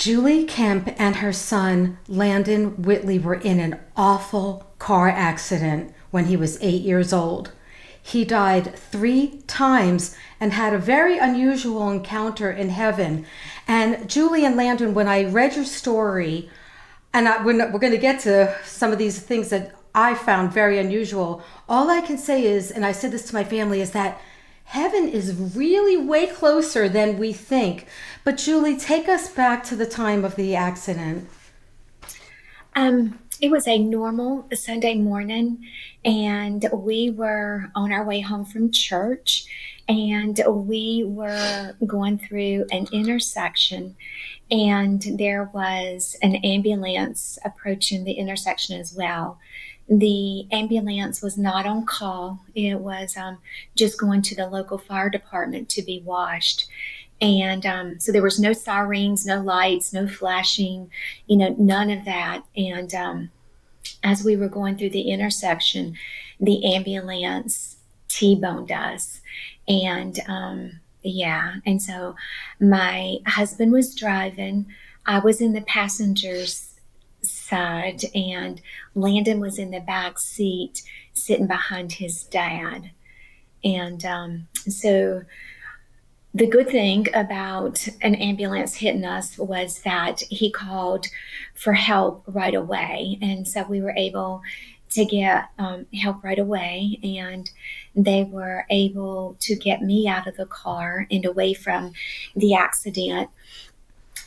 Julie Kemp and her son, Landon Whitley, were in an awful car accident when he was 8 years old. He died 3 times and had a very unusual encounter in heaven. And Julie and Landon, when I read your story, and we're going to get to some of these things that I found very unusual, all I can say is, and I said this to my family, is that heaven is really way closer than we think. But Julie, take us back to the time of the accident. It was a normal Sunday morning, and we were on our way home from church, and we were going through an intersection, and there was an ambulance approaching the intersection as well. The ambulance was not on call. It was just going to the local fire department to be washed. And so there was no sirens, no lights, no flashing, none of that. And as we were going through the intersection, the ambulance T-boned us. And yeah, and so my husband was driving. I was in the passenger's side, and Landon was in the back seat sitting behind his dad. And so the good thing about an ambulance hitting us was that he called for help right away. And so we were able to get help right away. And they were able to get me out of the car and away from the accident.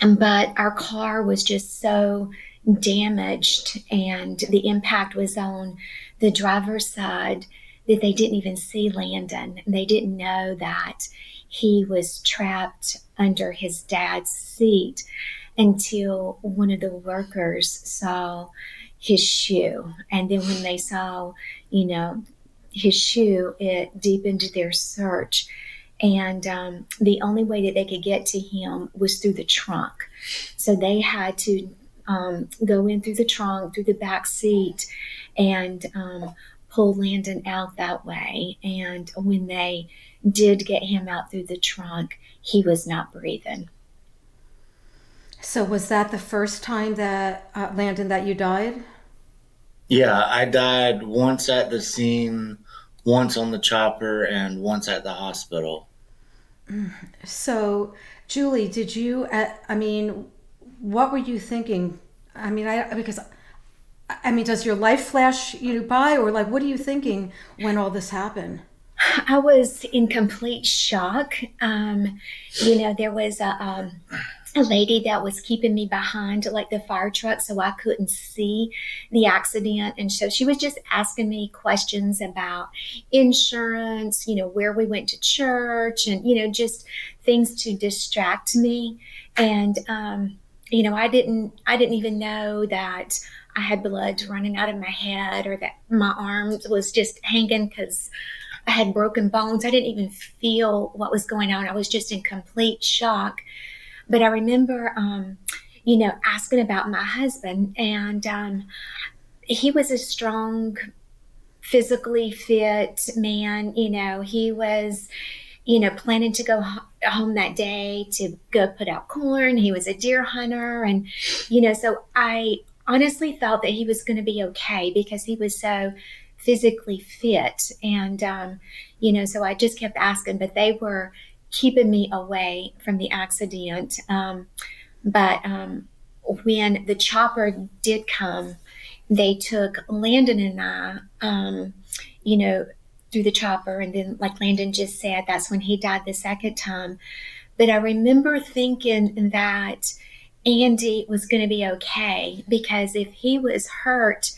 But our car was just so damaged, and the impact was on the driver's side, that they didn't even see Landon. They didn't know that he was trapped under his dad's seat until one of the workers saw his shoe. And then when they saw, his shoe, it deepened their search. And the only way that they could get to him was through the trunk. So they had to go in through the trunk, through the back seat, and pull Landon out that way. And when they did get him out through the trunk, he was not breathing. So was that the first time that, Landon, that you died? Yeah, I died once at the scene, once on the chopper, and once at the hospital. So, Julie, did you, I mean, what were you thinking? I mean, does your life flash you by, or like, what are you thinking when all this happened? I was in complete shock. There was a lady that was keeping me behind like the fire truck, so I couldn't see the accident. And so she was just asking me questions about insurance, where we went to church, and, just things to distract me. And, I didn't even know that I had blood running out of my head, or that my arms was just hanging because I had broken bones. I didn't even feel what was going on. I was just in complete shock. But I remember, asking about my husband, and he was a strong, physically fit man. He was, planning to go home that day to go put out corn. He was a deer hunter. And, so I honestly thought that he was going to be okay because he was so physically fit. And, so I just kept asking, but they were keeping me away from the accident. But when the chopper did come, they took Landon and I, through the chopper. And then, like Landon just said, that's when he died the second time. But I remember thinking that Andy was going to be okay, because if he was hurt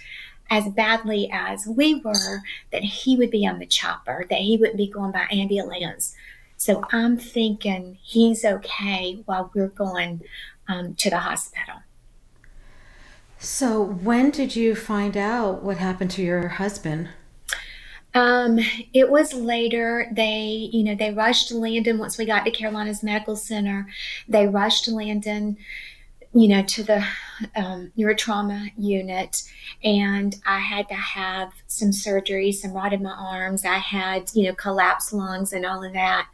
as badly as we were, that he would be on the chopper, that he wouldn't be going by ambulance. So I'm thinking he's okay while we're going to the hospital. So, when did you find out what happened to your husband? Um, it was later. They rushed Landon once we got to Carolina's Medical Center. They rushed Landon, to the neurotrauma unit. And I had to have some surgery, some rod in my arms. I had, collapsed lungs and all of that.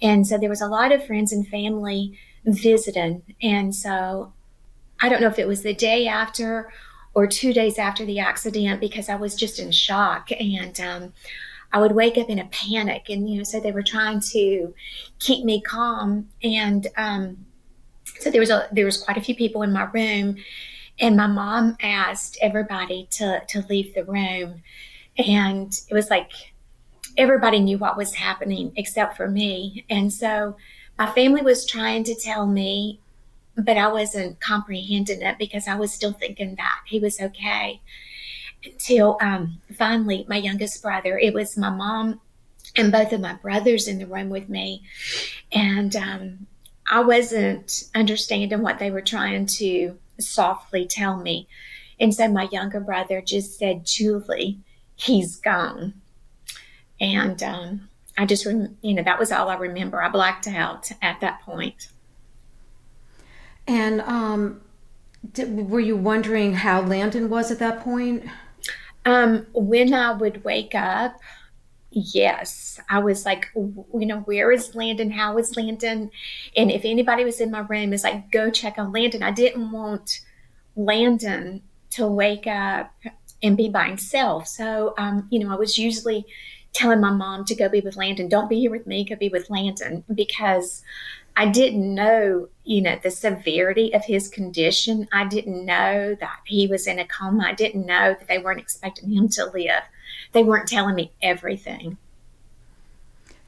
And so there was a lot of friends and family visiting. And so I don't know if it was the day after or 2 days after the accident, because I was just in shock. And I would wake up in a panic. And, so they were trying to keep me calm. And so there was quite a few people in my room. And my mom asked everybody to leave the room. And it was like everybody knew what was happening except for me. And so my family was trying to tell me, but I wasn't comprehending it because I was still thinking that he was okay. Until finally, my youngest brother, it was my mom and both of my brothers in the room with me. And I wasn't understanding what they were trying to softly tell me. And so my younger brother just said, "Julie, he's gone." And I just, that was all I remember. I blacked out at that point. And were you wondering how Landon was at that point? When I would wake up, yes, I was like, where is Landon? How is Landon? And if anybody was in my room, it's like, go check on Landon. I didn't want Landon to wake up and be by himself. So, I was usually telling my mom to go be with Landon. Don't be here with me, go be with Landon, because I didn't know, the severity of his condition. I didn't know that he was in a coma. I didn't know that they weren't expecting him to live. They weren't telling me everything.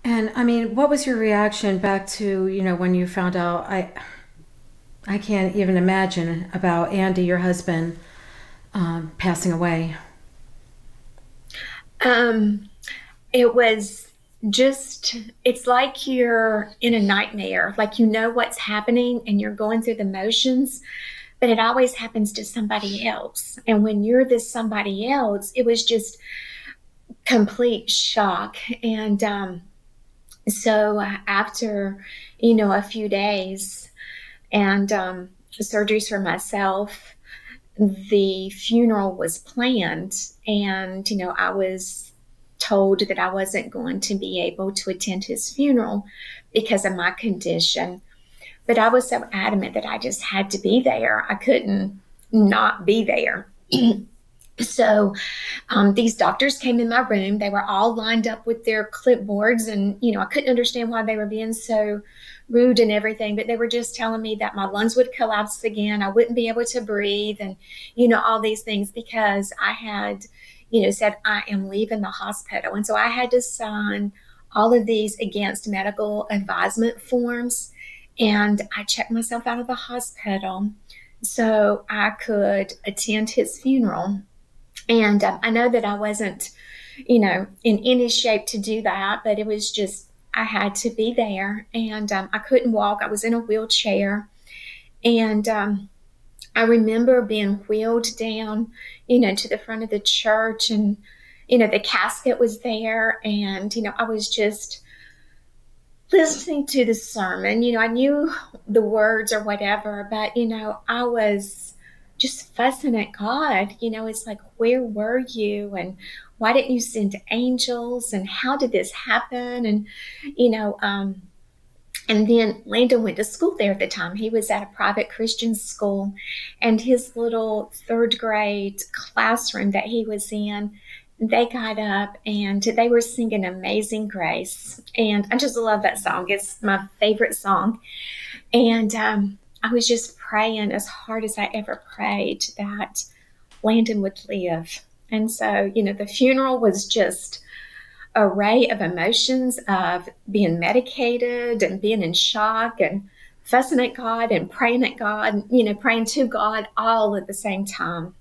And I mean, what was your reaction back to, when you found out? I can't even imagine about Andy, your husband, passing away. It was just, it's like you're in a nightmare, like what's happening and you're going through the motions, but it always happens to somebody else. And when you're this somebody else, it was just complete shock. And so after, a few days and surgeries for myself, the funeral was planned. And, I was told that I wasn't going to be able to attend his funeral because of my condition. But I was so adamant that I just had to be there. I couldn't not be there. So these doctors came in my room. They were all lined up with their clipboards. And, I couldn't understand why they were being so rude and everything. But they were just telling me that my lungs would collapse again. I wouldn't be able to breathe and, all these things because I had, said I am leaving the hospital. And so I had to sign all of these against medical advisement forms. And I checked myself out of the hospital so I could attend his funeral. And I know that I wasn't, in any shape to do that, but it was just, I had to be there. And I couldn't walk. I was in a wheelchair. And I remember being wheeled down, to the front of the church. And, the casket was there. And, I was just listening to the sermon. I knew the words or whatever, but, I was just fussing at God. It's like, where were you? And why didn't you send angels? And how did this happen? And, and then Landon went to school there at the time. He was at a private Christian school, and his little third grade classroom that he was in, they got up and they were singing Amazing Grace. And I just love that song. It's my favorite song. And I was just praying as hard as I ever prayed that Landon would live. And so, the funeral was just an array of emotions of being medicated and being in shock and fussing at God and praying at God, praying to God all at the same time.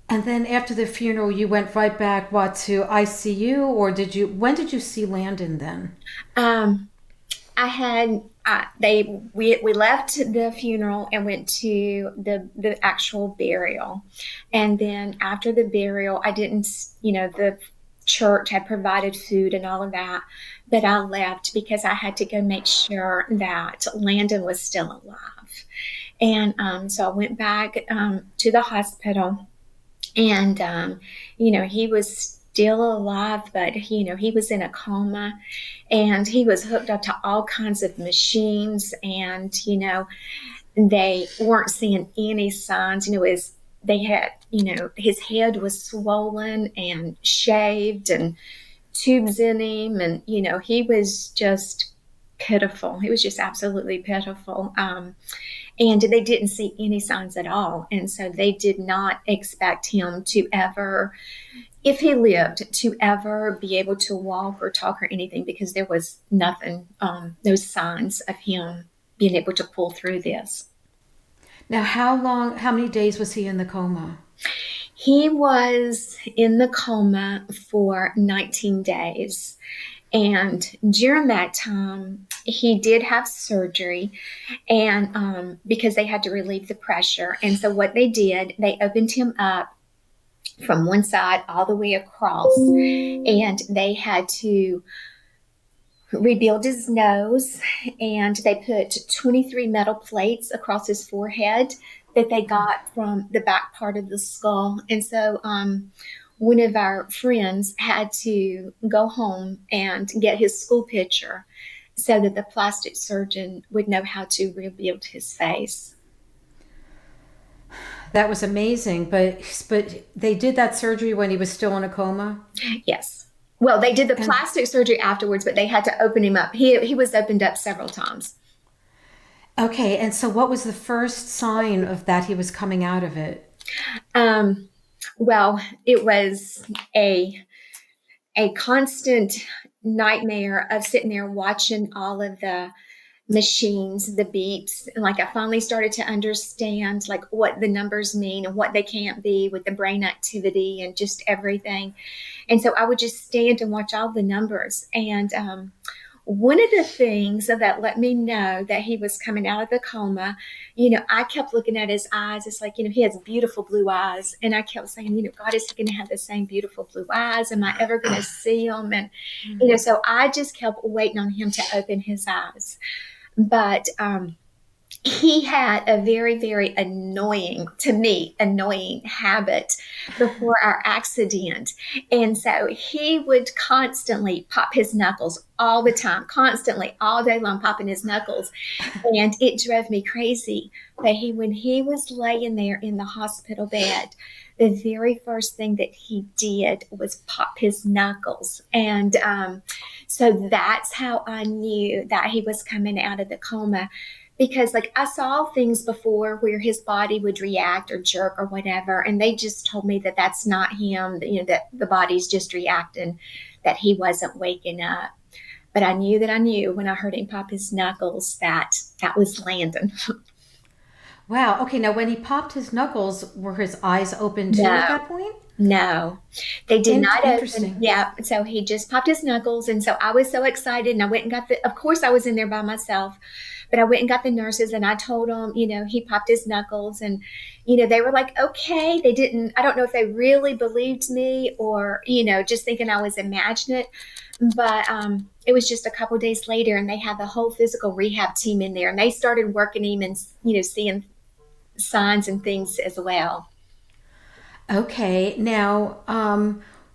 And then after the funeral, you went right back, to ICU, or when did you see Landon then? We left the funeral and went to the actual burial. And then after the burial, I didn't, the church had provided food and all of that, but I left because I had to go make sure that Landon was still alive. And so I went back to the hospital. And, he was still alive, but he was in a coma, and he was hooked up to all kinds of machines, and they weren't seeing any signs. They had, his head was swollen and shaved and tubes in him, and he was just pitiful. He was just absolutely pitiful. And they didn't see any signs at all, and so they did not expect him to ever, if he lived, to ever be able to walk or talk or anything, because there was nothing, no signs of him being able to pull through this. Now, how many days was he in the coma? He was in the coma for 19 days. And during that time, he did have surgery, and because they had to relieve the pressure. And so what they did, they opened him up from one side all the way across, and they had to rebuild his nose, and they put 23 metal plates across his forehead that they got from the back part of the skull. And so one of our friends had to go home and get his school picture so that the plastic surgeon would know how to rebuild his face. That was amazing, but they did that surgery when he was still in a coma? Yes. Well, they did the plastic surgery afterwards, but they had to open him up. He was opened up several times. Okay, and so what was the first sign of that he was coming out of it? Well, it was a constant nightmare of sitting there watching all of the machines, the beeps. And I finally started to understand what the numbers mean and what they can't be with the brain activity and just everything. And so I would just stand and watch all the numbers. And one of the things that let me know that he was coming out of the coma, I kept looking at his eyes. It's he has beautiful blue eyes. And I kept saying, God, is he going to have the same beautiful blue eyes? Am I ever going to see him? And, so I just kept waiting on him to open his eyes. But he had a very, very annoying habit before our accident. And so he would constantly pop his knuckles all the time, constantly, all day long, popping his knuckles. And it drove me crazy. But when he was laying there in the hospital bed, the very first thing that he did was pop his knuckles. And so that's how I knew that he was coming out of the coma. Because I saw things before where his body would react or jerk or whatever, and they just told me that that's not him, that the body's just reacting, that he wasn't waking up. But I knew when I heard him pop his knuckles that was Landon. Wow. Okay. Now, when he popped his knuckles, were his eyes open too at that point? No, they did not Interesting. open. Yeah. So he just popped his knuckles. And so I was so excited, and I went and got of course I was in there by myself, but I went and got the nurses, and I told them, he popped his knuckles, and, they were like, okay. They didn't, I don't know if they really believed me or, just thinking I was imagining it. But it was just a couple of days later, and they had the whole physical rehab team in there, and they started working him and, seeing signs and things as well. Okay. Now,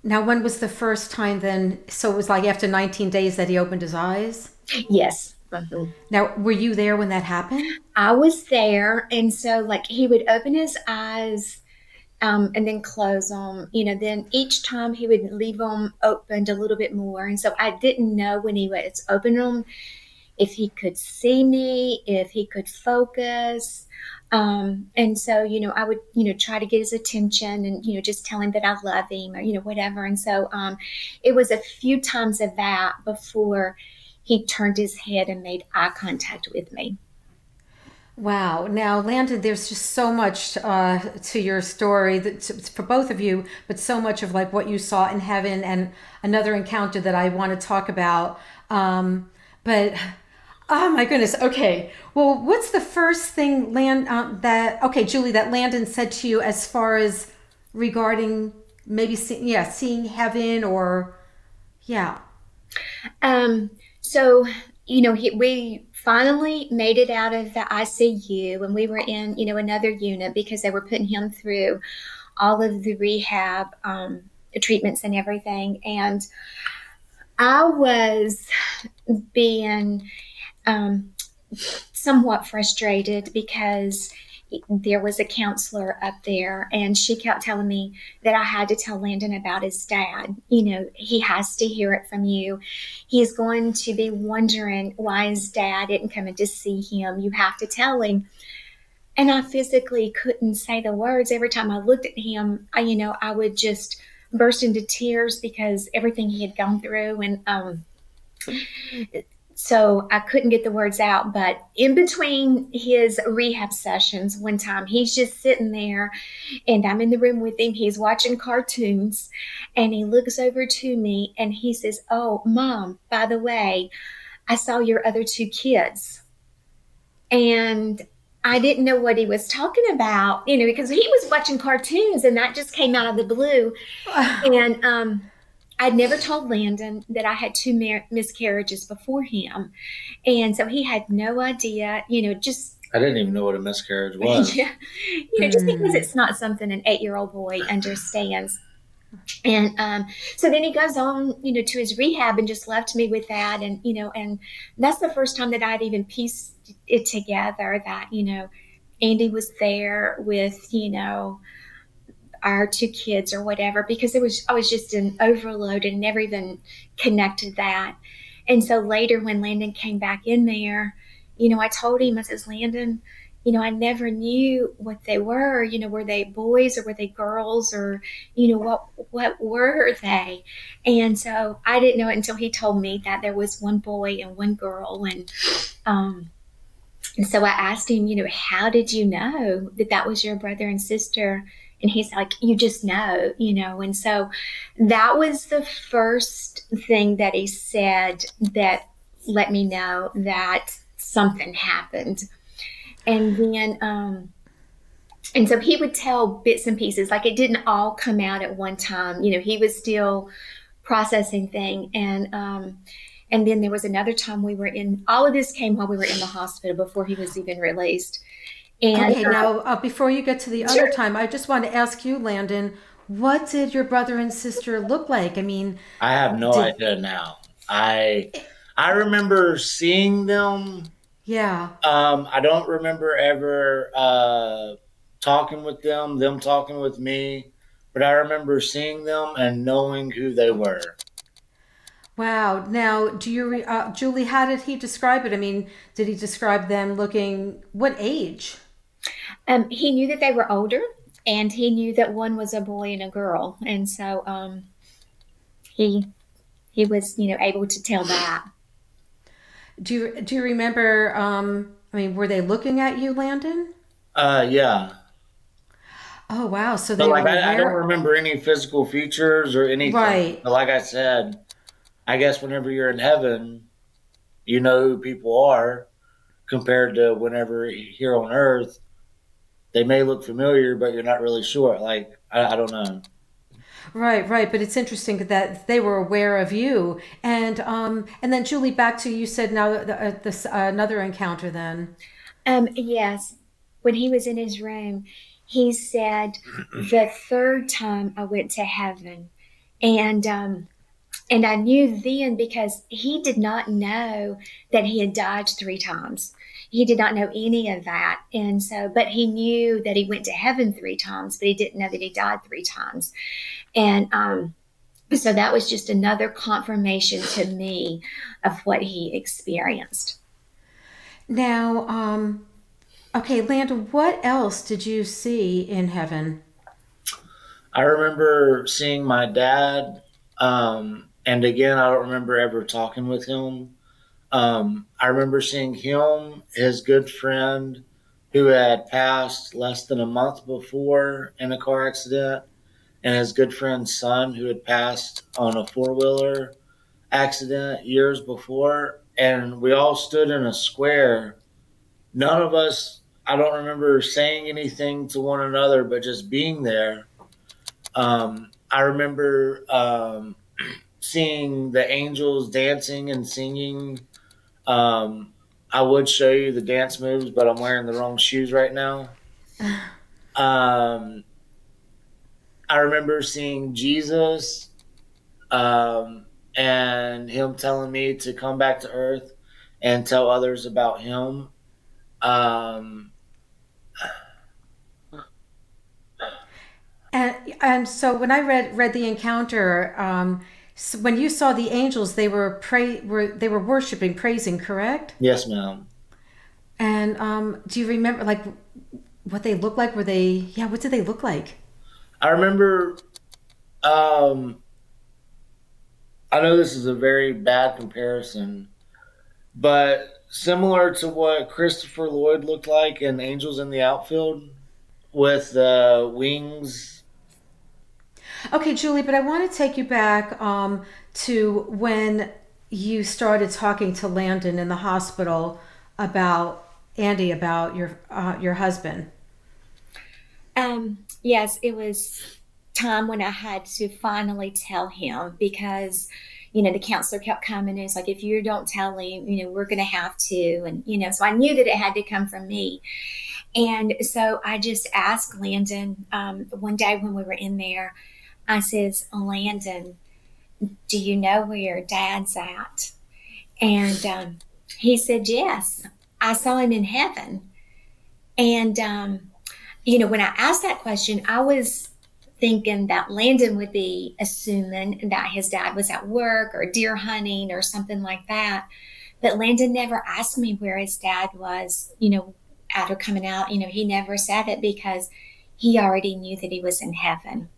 when was the first time then? So it was after 19 days that he opened his eyes? Yes. Mm-hmm. Now, were you there when that happened? I was there. And so he would open his eyes and then close them, then each time he would leave them opened a little bit more. And so I didn't know when he was opening them, if he could see me, if he could focus. And so, I would, try to get his attention and, just tell him that I love him or, whatever. And so it was a few times of that before he turned his head and made eye contact with me. Wow. Now, Landon, there's just so much to your story for both of you, but so much of what you saw in heaven and another encounter that I want to talk about. But oh my goodness. Okay. Well, what's the first thing Julie, that Landon said to you as far as regarding maybe seeing heaven or yeah. So, we finally made it out of the ICU, and we were in, another unit because they were putting him through all of the rehab treatments and everything. And I was being somewhat frustrated because there was a counselor up there and she kept telling me that I had to tell Landon about his dad. He has to hear it from you. He's going to be wondering why his dad didn't come in to see him. You have to tell him. And I physically couldn't say the words. Every time I looked at him, I would just burst into tears because everything he had gone through. And so I couldn't get the words out. But in between his rehab sessions, one time he's just sitting there and I'm in the room with him. He's watching cartoons and he looks over to me and he says, "Oh, Mom, by the way, I saw your other two kids." And I didn't know what he was talking about, because he was watching cartoons and that just came out of the blue. And I'd never told Landon that I had two miscarriages before him. And so he had no idea, just. I didn't even know what a miscarriage was. Yeah, just because it's not something an 8-year-old boy understands. And so then he goes on, to his rehab and just left me with that. And that's the first time that I'd even pieced it together that, Andy was there with, our two kids or whatever, because I was just an overload and never even connected that. And so later when Landon came back in there, I told him, I says, "Landon, I never knew what they were. Were they boys or were they girls or, what were they?" And so I didn't know it until he told me that there was one boy and one girl. And so I asked him, "How did you know that was your brother and sister?" And he's like, "You just know." And so that was the first thing that he said that let me know that something happened. And then, and so he would tell bits and pieces, like it didn't all come out at one time. He was still processing things. And then there was another time all of this came while we were in the hospital before he was even released. And okay, now before you get to the other time, I just want to ask you, Landon, what did your brother and sister look like? I mean, I have no idea now. I remember seeing them. Yeah. I don't remember ever talking with them talking with me, but I remember seeing them and knowing who they were. Wow. Now, do you, Julie, how did he describe it? I mean, did he describe them looking, what age? He knew that they were older, and he knew that one was a boy and a girl. And so he was, able to tell that. Do you remember, I mean, were they looking at you, Landon? Yeah. Oh, wow. So But they were I don't aware. remember any physical features or anything. Right. But like I said, I guess whenever you're in heaven, you know who people are compared to whenever here on earth, they may look familiar, but you're not really sure. Like, I don't know. Right, right. But it's interesting that they were aware of you. And then Julie, back to you said now this another encounter then. Yes, when he was in his room, he said the third time I went to heaven, and I knew then because he did not know that he had died 3 times. He did not know any of that. And so, but he knew that he went to heaven 3 times, but he didn't know that he died 3 times. And so that was just another confirmation to me of what he experienced. Now, okay, Landon, what else did you see in heaven? I remember seeing my dad, and again, I don't remember ever talking with him. I remember seeing him, his good friend, who had passed less than a month before in a car accident, and his good friend's son, who had passed on a four-wheeler accident years before. And we all stood in a square. None of us, I don't remember saying anything to one another, but just being there. I remember seeing the angels dancing and singing. I would show you the dance moves, but I'm wearing the wrong shoes right now. Um, I remember seeing Jesus, and him telling me to come back to earth and tell others about him. Um, And so when I read the encounter, so when you saw the angels, they were worshiping, praising, correct? yes, ma'am. And do you remember like what they looked like? Were they yeah? What did they look like? I remember. Um, I know this is a very bad comparison, but similar to what Christopher Lloyd looked like in Angels in the Outfield with the wings. Okay, Julie, but I want to take you back to when you started talking to Landon in the hospital about Andy, about your husband. Yes, it was time when I had to finally tell him because, the counselor kept coming and it's like, if you don't tell him, we're going to have to. And, so I knew that it had to come from me. And so I just asked Landon one day when we were in there, I says, Landon, do you know where your dad's at? And he said, yes, I saw him in heaven. And, when I asked that question, I was thinking that Landon would be assuming that his dad was at work or deer hunting or something like that. But Landon never asked me where his dad was, after coming out. He never said it because he already knew that he was in heaven.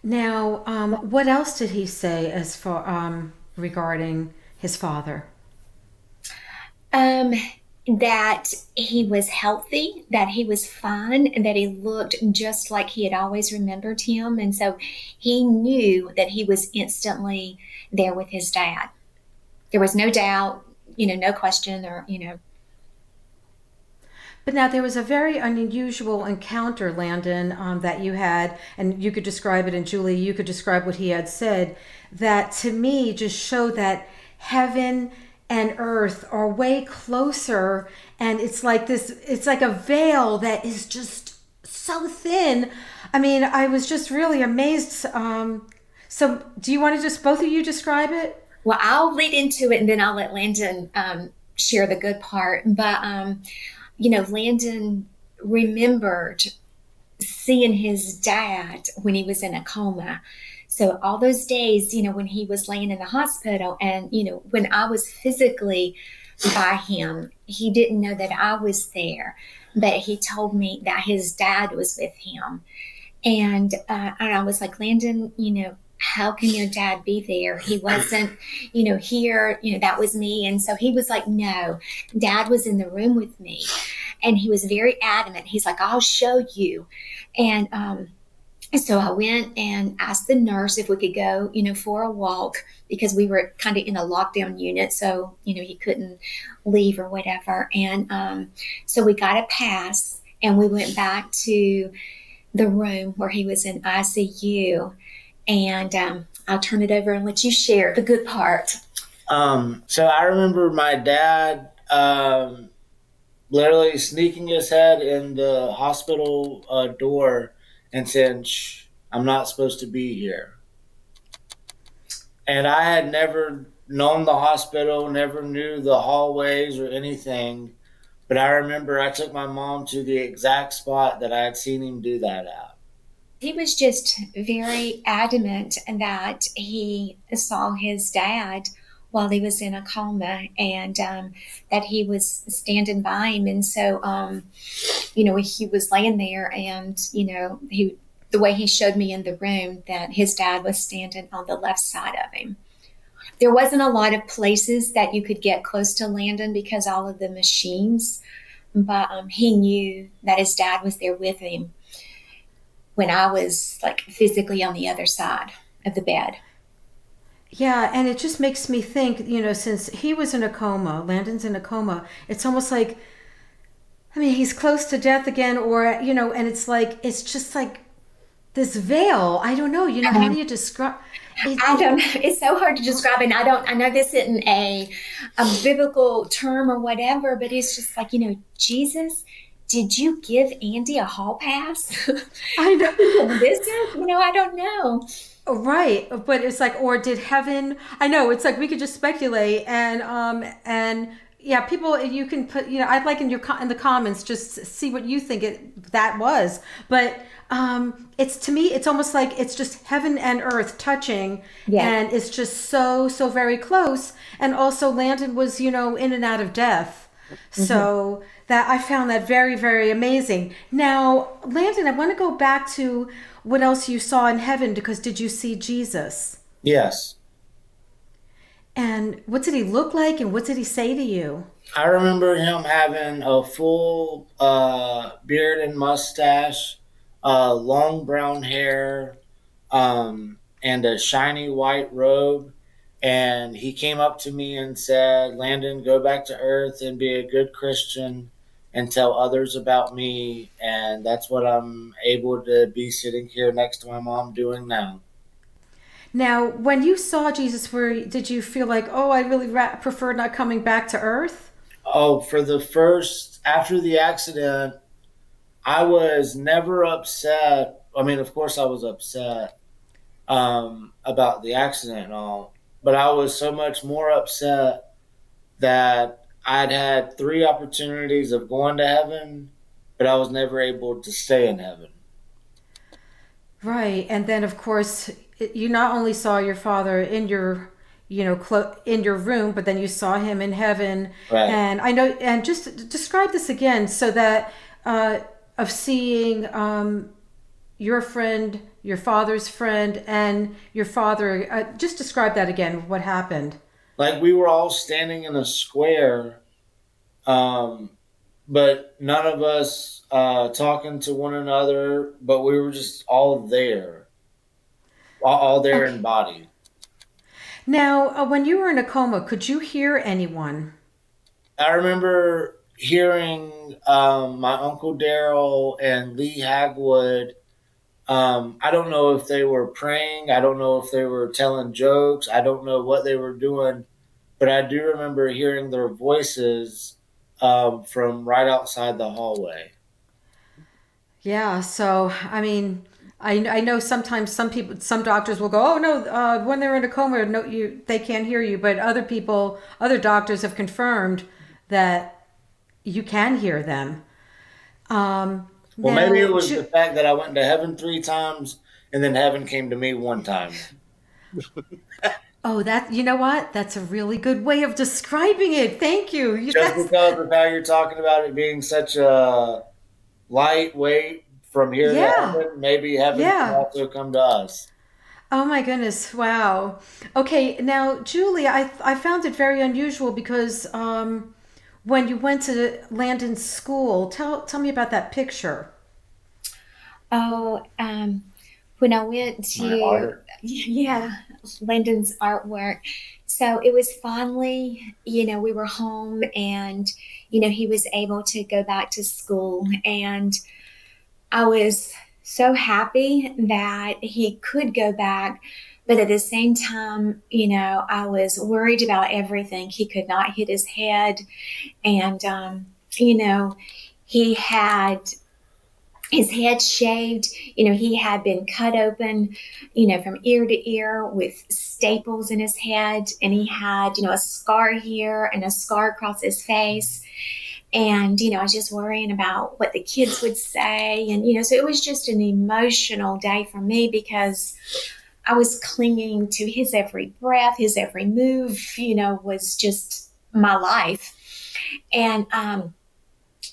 Now, what else did he say as far regarding his father? Um, that he was healthy, that he was fine, and that he looked just like he had always remembered him. And so he knew that he was instantly there with his dad. There was no doubt, no question or. But now there was a very unusual encounter, Landon, that you had, and you could describe it, and Julie, you could describe what he had said, that to me just showed that heaven and earth are way closer, and it's like a veil that is just so thin. I mean, I was just really amazed. So do you want to just, both of you, describe it? Well, I'll lead into it and then I'll let Landon share the good part. But, Landon remembered seeing his dad when he was in a coma. So all those days, when he was laying in the hospital and, when I was physically by him, he didn't know that I was there, but he told me that his dad was with him. And I was like, Landon, how can your dad be there? He wasn't, here, that was me. And so he was like, no, dad was in the room with me. And he was very adamant. He's like, I'll show you. And so I went and asked the nurse if we could go, for a walk because we were kind of in a lockdown unit. So, he couldn't leave or whatever. And so we got a pass and we went back to the room where he was in ICU. And I'll turn it over and let you share the good part. So I remember my dad literally sneaking his head in the hospital door and saying, "Shh, I'm not supposed to be here." And I had never known the hospital, never knew the hallways or anything. But I remember I took my mom to the exact spot that I had seen him do that at. He was just very adamant that he saw his dad while he was in a coma and that he was standing by him. And so, he was laying there and, the way he showed me in the room that his dad was standing on the left side of him. There wasn't a lot of places that you could get close to Landon because all of the machines, but he knew that his dad was there with him when I was like physically on the other side of the bed. Yeah, and it just makes me think, since he was in a coma, Landon's in a coma, it's almost like, I mean, he's close to death again, or, and it's just like this veil. I don't know, how do you describe it? I don't know. It's so hard to describe. And I know this isn't a biblical term or whatever, but it's just like, Jesus, did you give Andy a hall pass? I know. Visit? I don't know. Right, but it's like, or did heaven? I know it's like we could just speculate, and yeah, people, you can put, I'd like in in the comments just see what you think that was, but it's, to me, it's almost like it's just heaven and earth touching, Yeah. and it's just so very close, and also Landon was in and out of death, so that I found that very amazing. Now, Landon, I want to go back to what else you saw in heaven, because did you see Jesus? Yes. And what did he look like, and what did he say to you? I remember him having a full beard and mustache, long brown hair, and a shiny white robe. And he came up to me and said, Landon, go back to Earth and be a good Christian and tell others about me. And that's what I'm able to be sitting here next to my mom doing now. Now, when you saw Jesus, did you feel like, oh, I really prefer not coming back to earth? Oh, after the accident, I was never upset. I mean, of course, I was upset about the accident and all, but I was so much more upset that I'd had 3 opportunities of going to heaven, but I was never able to stay in heaven. Right, and then of course you not only saw your father in your, in your room, but then you saw him in heaven. Right. And I know, and just describe this again, so that of seeing your friend, your father's friend, and your father. Just describe that again. What happened? Like we were all standing in a square, but none of us talking to one another, but we were just all there, all there Okay. in body. Now, when you were in a coma, could you hear anyone? I remember hearing my Uncle Daryl and Lee Hagwood. I don't know if they were praying. I don't know if they were telling jokes. I don't know what they were doing, but I do remember hearing their voices from right outside the hallway. Yeah. So, I mean, I know sometimes some doctors will go, oh no, when they're in a coma, no, they can't hear you. But other doctors have confirmed that you can hear them. Well, maybe it Now, was the fact that I went to heaven 3 times and then heaven came to me 1 time. oh, you know what? That's a really good way of describing it. Thank you. Just because of how you're talking about it being such a lightweight from here to Yeah. heaven, maybe heaven can Yeah. also come to us. Oh my goodness. Wow. Okay. Now, Julie, I found it very unusual because when you went to Landon's school, tell me about that picture. Oh, when I went My to, art. yeah, Landon's artwork. So it was finally, we were home and, he was able to go back to school. And I was so happy that he could go back. But at the same time, I was worried about everything. He could not hit his head. And, he had his head shaved. He had been cut open, from ear to ear with staples in his head. And he had, a scar here and a scar across his face. And, I was just worrying about what the kids would say. And, so it was just an emotional day for me because I was clinging to his every breath, his every move, was just my life. And,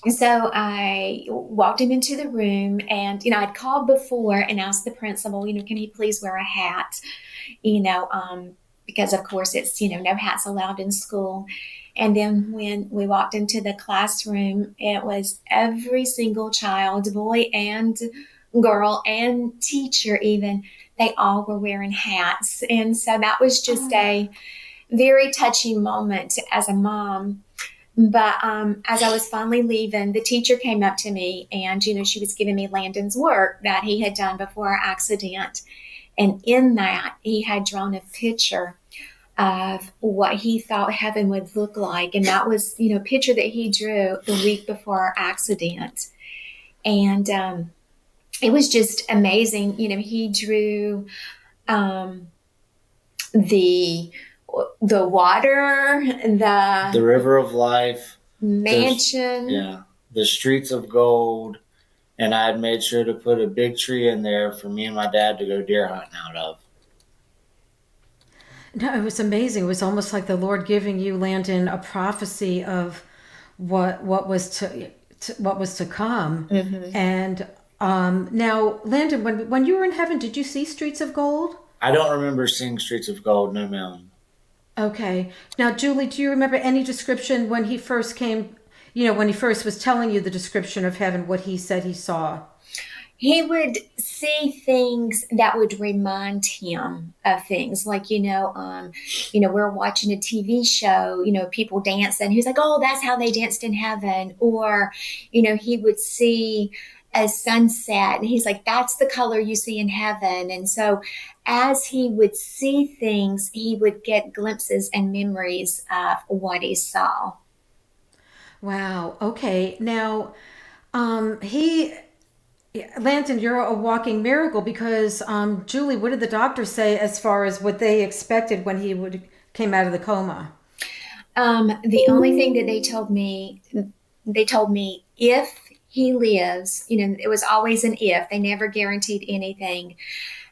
so I walked him into the room and, I'd called before and asked the principal, can he please wear a hat? Because of course it's, no hats allowed in school. And then when we walked into the classroom, it was every single child, boy and girl and teacher even, they all were wearing hats. And so that was just Oh. a very touching moment as a mom. But as I was finally leaving, the teacher came up to me and, she was giving me Landon's work that he had done before our accident. And in that, he had drawn a picture of what he thought heaven would look like. And that was, a picture that he drew the week before our accident. And it was just amazing. He drew the water, The river of life, mansion, the streets of gold, and I had made sure to put a big tree in there for me and my dad to go deer hunting out of. No, it was amazing. It was almost like the Lord giving you, Landon, a prophecy of what was to come. Mm-hmm. And now, Landon, when you were in heaven, did you see streets of gold? I don't remember seeing streets of gold, no ma'am. Okay. Now, Julie, do you remember any description when he first came? When he first was telling you the description of heaven, what he said he saw? He would see things that would remind him of things like, we're watching a TV show, people dancing. He's like, oh, that's how they danced in heaven. Or, he would see a sunset and he's like, that's the color you see in heaven. And so as he would see things, he would get glimpses and memories of what he saw. Wow. Okay. Now, Landon, you're a walking miracle because, Julie, what did the doctor say as far as what they expected when he came out of the coma? The only thing that they told me if he lives, it was always an if, they never guaranteed anything,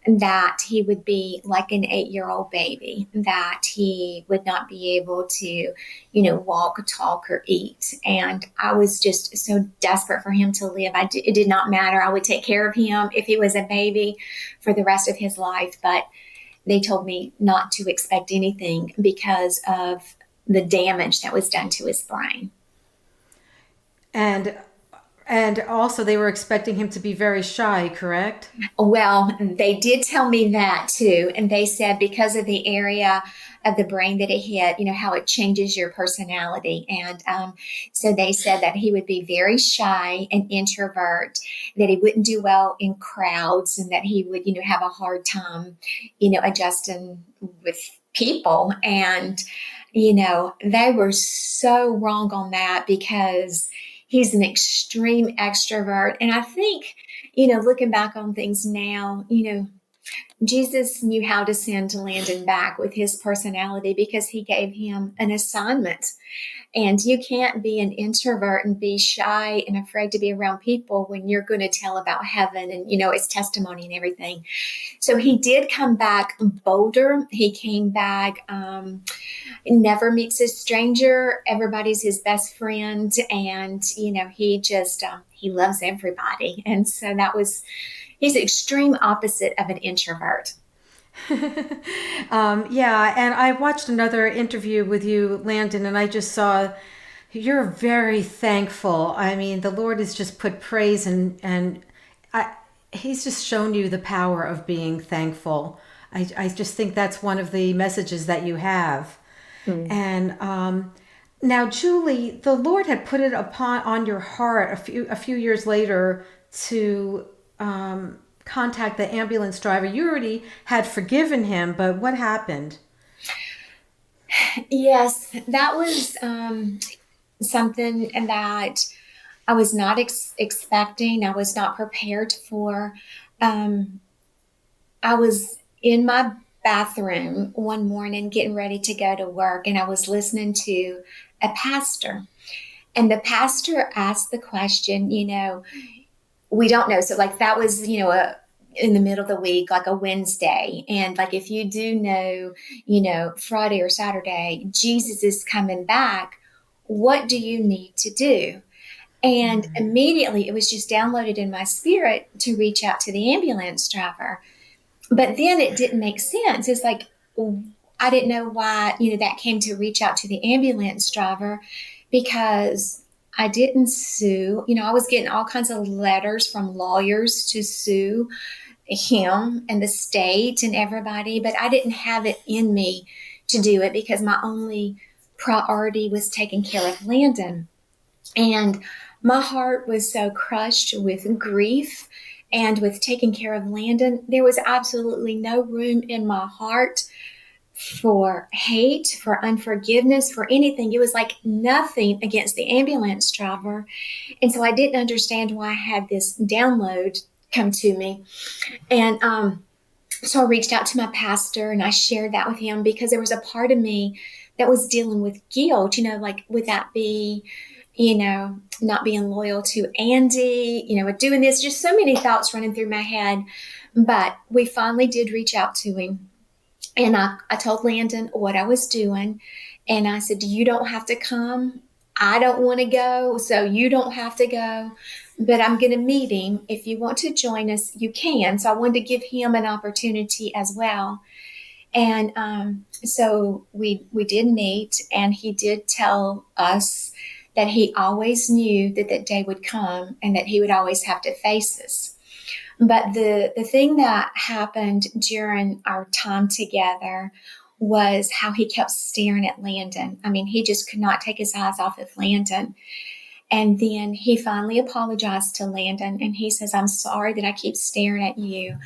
that he would be like an 8-year-old baby, that he would not be able to, walk, talk, or eat. And I was just so desperate for him to live. It did not matter. I would take care of him if he was a baby for the rest of his life. But they told me not to expect anything because of the damage that was done to his brain. And also they were expecting him to be very shy, correct? Well, they did tell me that too. And they said because of the area of the brain that it hit, how it changes your personality. And so they said that he would be very shy and introvert, that he wouldn't do well in crowds, and that he would, have a hard time, adjusting with people. And, they were so wrong on that because he's an extreme extrovert. And I think, looking back on things now, Jesus knew how to send Landon back with his personality because he gave him an assignment. And you can't be an introvert and be shy and afraid to be around people when you're going to tell about heaven and, its testimony and everything. So he did come back bolder. He came back, never meets a stranger. Everybody's his best friend. And, he just, he loves everybody. And so he's the extreme opposite of an introvert. Yeah, and I watched another interview with you, Landon, and I just saw you're very thankful. I mean, the Lord has just put praise He's just shown you the power of being thankful. I just think that's one of the messages that you have. Mm. And now, Julie, the Lord had put it on your heart a few years later to contact the ambulance driver. You already had forgiven him, but what happened? Yes, that was something that I was not expecting. I was not prepared for. I was in my bathroom one morning getting ready to go to work, and I was listening to a pastor. And the pastor asked the question, we don't know. So that was, in the middle of the week, like a Wednesday. And if you do know, Friday or Saturday, Jesus is coming back. What do you need to do? And immediately it was just downloaded in my spirit to reach out to the ambulance driver. But then it didn't make sense. It's I didn't know why, that came to reach out to the ambulance driver, because I didn't sue. I was getting all kinds of letters from lawyers to sue him and the state and everybody, but I didn't have it in me to do it because my only priority was taking care of Landon. And my heart was so crushed with grief and with taking care of Landon. There was absolutely no room in my heart for hate, for unforgiveness, for anything. It was like nothing against the ambulance driver. And so I didn't understand why I had this download come to me. And so I reached out to my pastor and I shared that with him because there was a part of me that was dealing with guilt, like, would that be, not being loyal to Andy, doing this, just so many thoughts running through my head. But we finally did reach out to him. And I told Landon what I was doing. And I said, you don't have to come. I don't want to go, so you don't have to go. But I'm going to meet him. If you want to join us, you can. So I wanted to give him an opportunity as well. And so we did meet, and he did tell us that he always knew that that day would come and that he would always have to face us. But the thing that happened during our time together was how he kept staring at Landon. I mean, he just could not take his eyes off of Landon. And then he finally apologized to Landon, and he says, I'm sorry that I keep staring at you.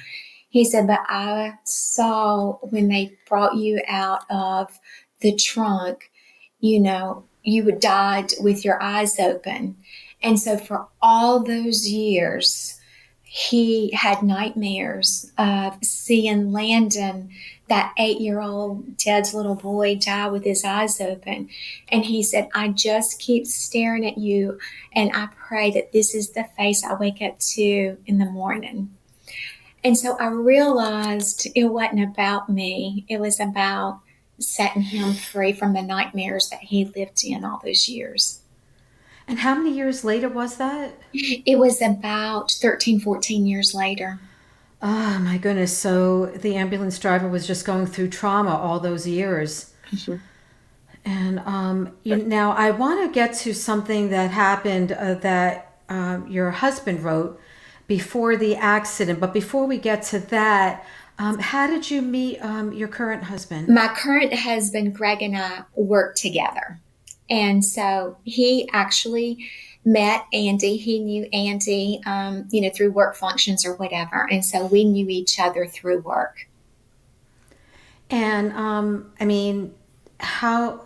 He said, but I saw when they brought you out of the trunk, you had died with your eyes open. And so for all those years, he had nightmares of seeing Landon, that 8-year-old dead little boy, die with his eyes open. And he said, I just keep staring at you, and I pray that this is the face I wake up to in the morning. And so I realized it wasn't about me. It was about setting him free from the nightmares that he lived in all those years. And how many years later was that? It was about 13, 14 years later. Oh, my goodness. So the ambulance driver was just going through trauma all those years. Mm-hmm. And now I want to get to something that happened that your husband wrote before the accident. But before we get to that, how did you meet your current husband? My current husband, Greg, and I worked together. And so he actually met Andy. He knew Andy, through work functions or whatever. And so we knew each other through work. And how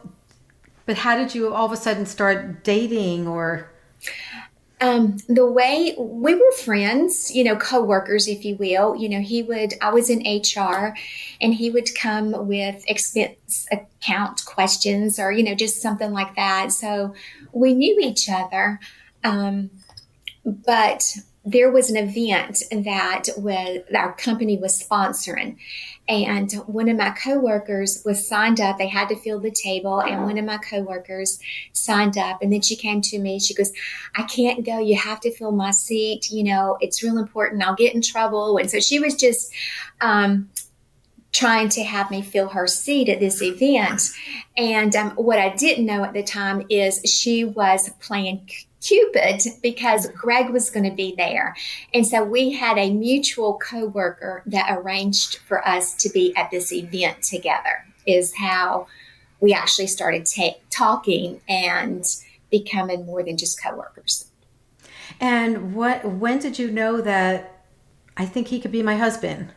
did you all of a sudden start dating or? The way we were friends, co-workers, if you will, I was in HR, and he would come with expense account questions or, just something like that. So we knew each other. But there was an event that our company was sponsoring. And one of my coworkers was signed up. They had to fill the table, and one of my coworkers signed up. And then she came to me. She goes, I can't go. You have to fill my seat. It's real important. I'll get in trouble. And so she was just trying to have me fill her seat at this event. And what I didn't know at the time is she was playing Cupid because Greg was going to be there. And so we had a mutual coworker that arranged for us to be at this event together, is how we actually started talking and becoming more than just coworkers. And when did you know that I think he could be my husband?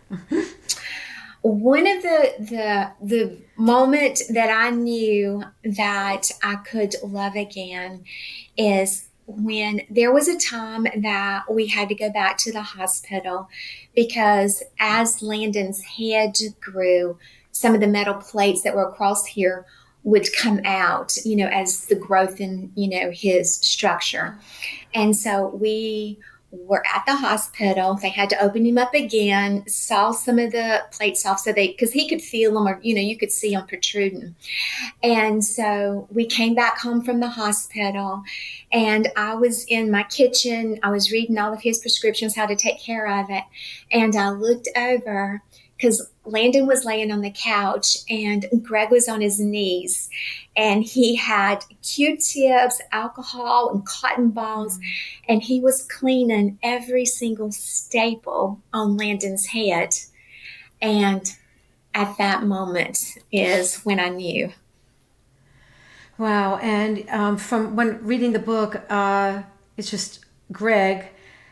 One of the moment that I knew that I could love again is when there was a time that we had to go back to the hospital because as Landon's head grew, some of the metal plates that were across here would come out, as the growth in, his structure. And so we were at the hospital. They had to open him up again, saw some of the plates off because he could feel them, or, you could see them protruding. And so we came back home from the hospital, and I was in my kitchen. I was reading all of his prescriptions, how to take care of it. And I looked over because Landon was laying on the couch and Greg was on his knees, and he had Q-tips, alcohol, and cotton balls, and he was cleaning every single staple on Landon's head. And at that moment is when I knew. Wow. And from when reading the book, it's just Greg.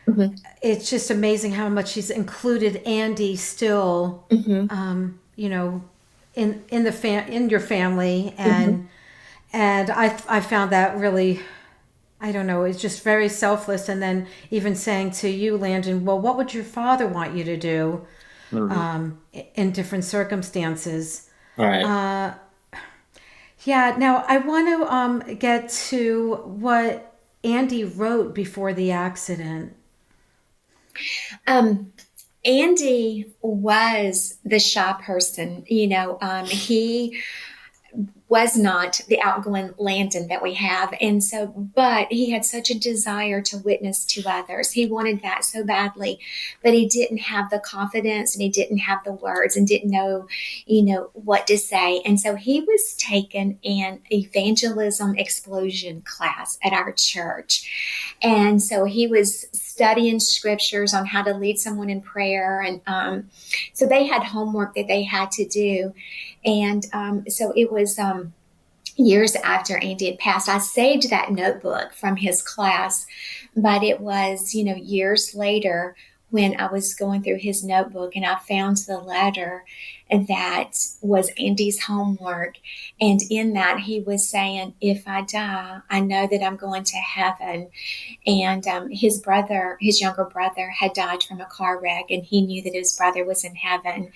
Mm-hmm. It's just amazing how much he's included Andy still, mm-hmm. in your family, Mhm. and I found that really, I don't know, it's just very selfless. And then even saying to you, Landon, well, what would your father want you to do Mhm. in different circumstances? All right. Yeah. Now I want to get to what Andy wrote before the accident. Um, Andy was the shy person. He was not the outgoing Landon that we have. And so, but he had such a desire to witness to others. He wanted that so badly, but he didn't have the confidence and he didn't have the words and didn't know, what to say. And so he was taken an evangelism explosion class at our church. And so he was studying scriptures on how to lead someone in prayer. And so they had homework that they had to do. And so it was years after Andy had passed. I saved that notebook from his class, but it was, years later when I was going through his notebook and I found the letter that was Andy's homework. And in that, he was saying, if I die, I know that I'm going to heaven. And his younger brother, had died from a car wreck, and he knew that his brother was in heaven.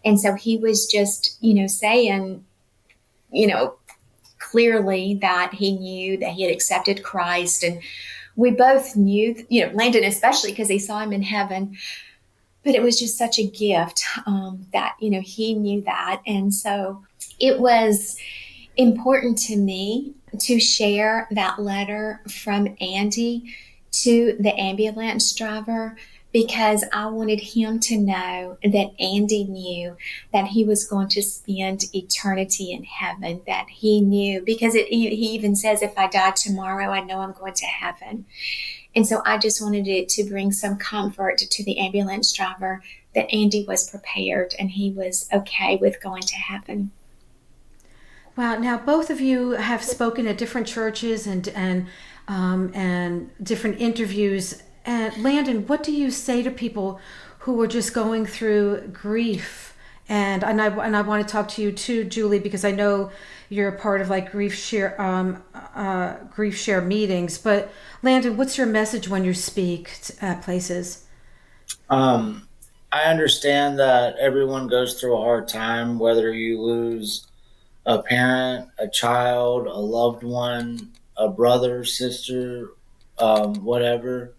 And so he was just, saying, you know, clearly that he knew that he had accepted Christ. And we both knew, Landon especially because he saw him in heaven. But it was just such a gift that, he knew that. And so it was important to me to share that letter from Andy to the ambulance driver because I wanted him to know that Andy knew that he was going to spend eternity in heaven, that he knew, because he even says, if I die tomorrow, I know I'm going to heaven. And so I just wanted it to bring some comfort to the ambulance driver that Andy was prepared and he was okay with going to heaven. Wow. Now both of you have spoken at different churches and different interviews. And Landon, what do you say to people who are just going through grief? And I want to talk to you too, Julie, because I know you're a part of like grief share meetings. But Landon, what's your message when you speak at places? Um, I understand that everyone goes through a hard time, whether you lose a parent, a child, a loved one, a brother, sister, whatever.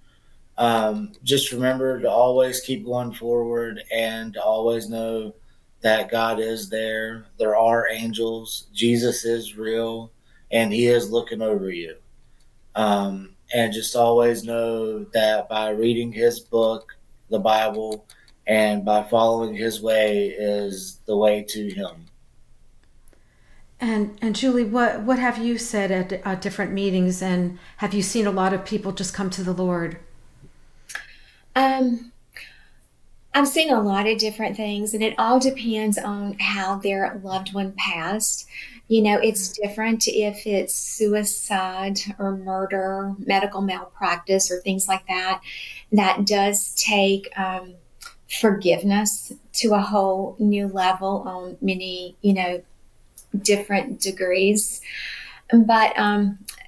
Just remember to always keep going forward and to always know that God is there. There are angels. Jesus is real and he is looking over you. And just always know that by reading his book, the Bible, and by following his way is the way to him. And Julie, what have you said at different meetings, and have you seen a lot of people just come to the Lord? Um, I've seen a lot of different things, and it all depends on how their loved one passed. It's different if it's suicide or murder, medical malpractice, or things like that. That does take forgiveness to a whole new level on many, different degrees. But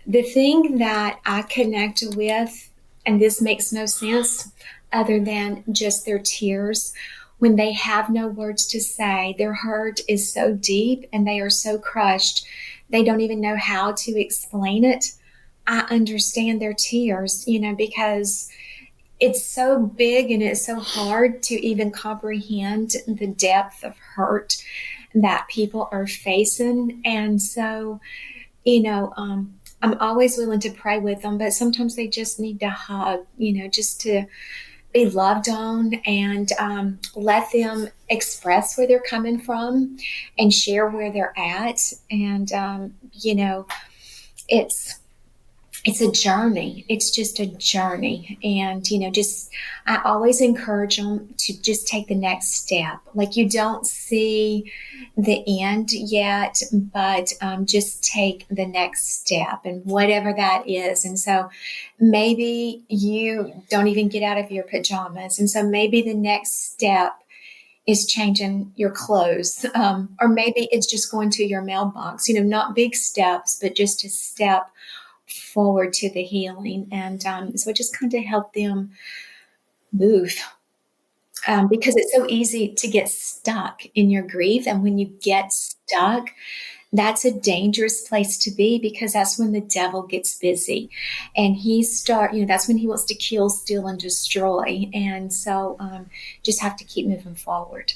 the thing that I connect with, and this makes no sense other than just their tears, when they have no words to say, their hurt is so deep and they are so crushed, they don't even know how to explain it. I understand their tears, because it's so big and it's so hard to even comprehend the depth of hurt that people are facing. And so, I'm always willing to pray with them, but sometimes they just need to hug, just to be loved on and let them express where they're coming from and share where they're at. And, it's, it's a journey. It's just a journey. And, just, I always encourage them to just take the next step. Like you don't see the end yet, but just take the next step and whatever that is. And so maybe you don't even get out of your pajamas. And so maybe the next step is changing your clothes, or maybe it's just going to your mailbox, not big steps, but just a step forward to the healing. And so I just kind of help them move, because it's so easy to get stuck in your grief. And when you get stuck, that's a dangerous place to be, because that's when the devil gets busy and that's when he wants to kill, steal, and destroy. And so just have to keep moving forward.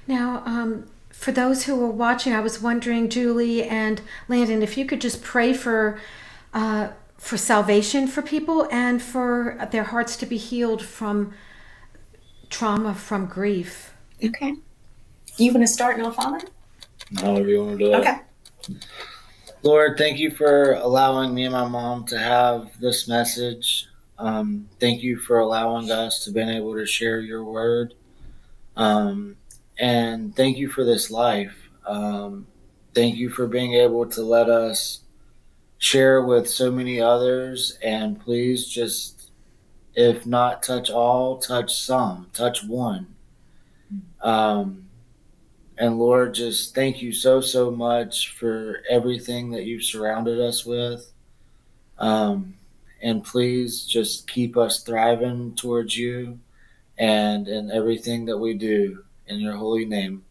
Now, for those who are watching, I was wondering, Julie and Landon, if you could just pray for salvation for people and for their hearts to be healed from trauma, from grief. Okay. You want to start and I'll follow? However you want to do it. Okay. Lord, thank you for allowing me and my mom to have this message. Thank you for allowing us to be able to share your word. And thank you for this life. Thank you for being able to let us share with so many others. And please just, if not touch all, touch some, touch one. And Lord, just thank you so, so much for everything that you've surrounded us with. And please just keep us thriving towards you and in everything that we do, in your holy name.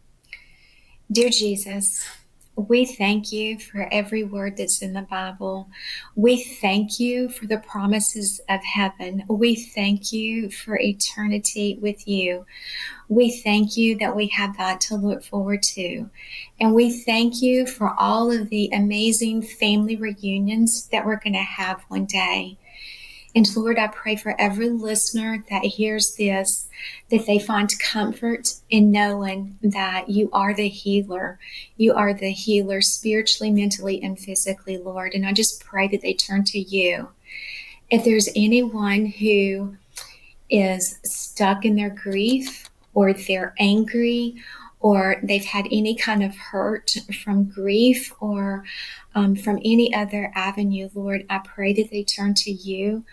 Dear Jesus, we thank you for every word that's in the Bible. We thank you for the promises of heaven. We thank you for eternity with you. We thank you that we have that to look forward to. And we thank you for all of the amazing family reunions that we're going to have one day. And Lord, I pray for every listener that hears this, that they find comfort in knowing that you are the healer. You are the healer spiritually, mentally, and physically, Lord. And I just pray that they turn to you. If there's anyone who is stuck in their grief, or they're angry, or they've had any kind of hurt from grief or from any other avenue, Lord, I pray that they turn to you.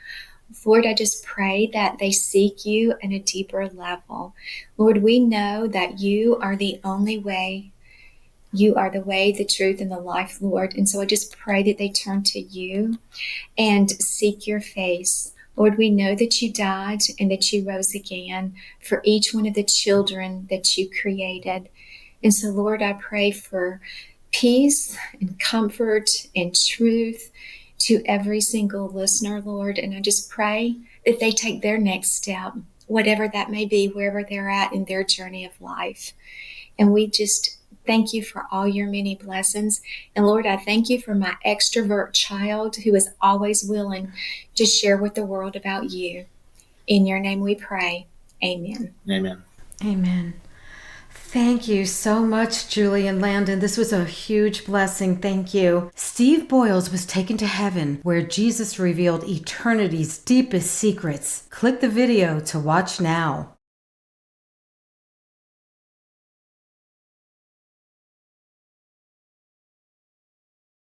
Lord, I just pray that they seek you at a deeper level. Lord, we know that you are the only way. You are the way, the truth, and the life, Lord. And so I just pray that they turn to you and seek your face. Lord, we know that you died and that you rose again for each one of the children that you created. And so, Lord, I pray for peace and comfort and truth to every single listener, Lord. And I just pray that they take their next step, whatever that may be, wherever they're at in their journey of life. And we just thank you for all your many blessings. And Lord, I thank you for my extrovert child who is always willing to share with the world about you. In your name we pray. Amen. Amen. Amen. Thank you so much, Julie and Landon. This was a huge blessing. Thank you. Steve Boyles was taken to heaven, where Jesus revealed eternity's deepest secrets. Click the video to watch now.